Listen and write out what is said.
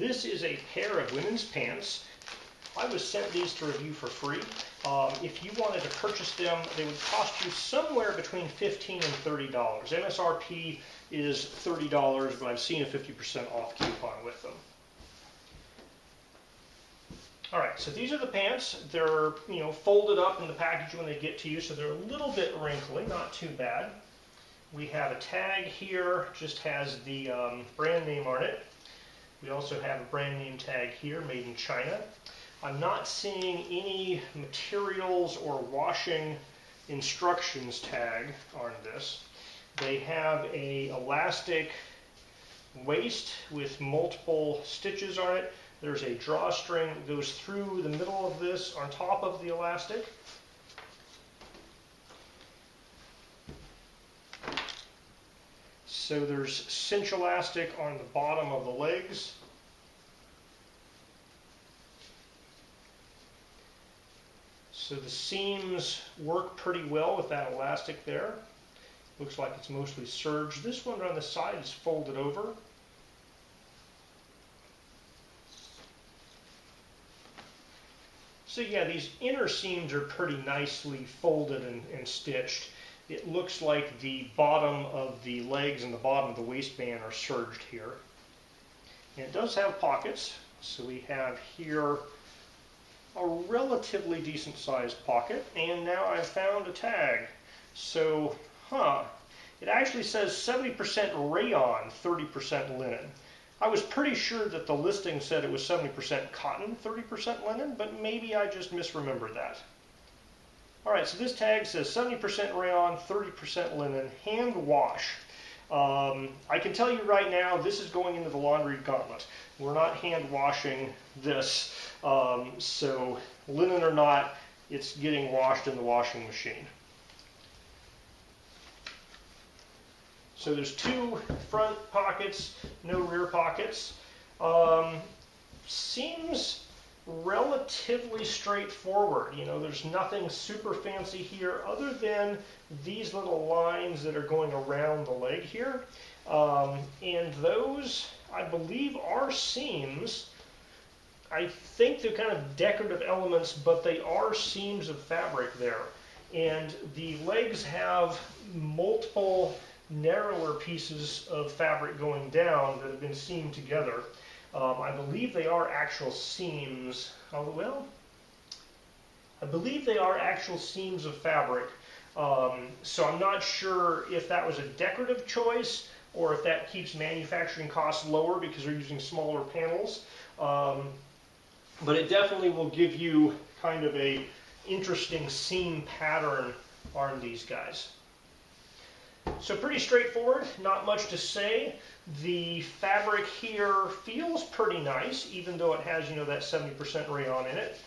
This is a pair of women's pants. I was sent these to review for free. If you wanted to purchase them, they would cost you somewhere between $15 and $30. MSRP is $30, but I've seen a 50% off coupon with them. All right, so these are the pants. They're folded up in the package when they get to you, so they're a little bit wrinkly, not too bad. We have a tag here, just has the brand name on it. We also have a brand name tag here, made in China. I'm not seeing any materials or washing instructions tag on this. They have a elastic waist with multiple stitches on it. There's a drawstring that goes through the middle of this on top of the elastic. So there's cinch elastic on the bottom of the legs. So the seams work pretty well with that elastic there. Looks like it's mostly serged. This one on the side is folded over. So yeah, these inner seams are pretty nicely folded and stitched. It looks like the bottom of the legs and the bottom of the waistband are serged here. And it does have pockets. So we have here a relatively decent sized pocket, and now I've found a tag. So, it actually says 70% rayon, 30% linen. I was pretty sure that the listing said it was 70% cotton, 30% linen, but maybe I just misremembered that. All right, so this tag says 70% rayon, 30% linen, hand wash. I can tell you right now, this is going into the laundry gauntlet. We're not hand washing this, so linen or not, it's getting washed in the washing machine. So there's two front pockets, no rear pockets. Seems relatively straightforward. There's nothing super fancy here other than these little lines that are going around the leg here. And those, I believe, are seams. I think they're kind of decorative elements, but they are seams of fabric there. And the legs have multiple narrower pieces of fabric going down that have been seamed together. I believe they are actual seams. Well, I believe they are actual seams of fabric. So I'm not sure if that was a decorative choice or if that keeps manufacturing costs lower because they're using smaller panels. But it definitely will give you kind of a interesting seam pattern on these guys. So pretty straightforward, not much to say. The fabric here feels pretty nice, even though it has, that 70% rayon in it.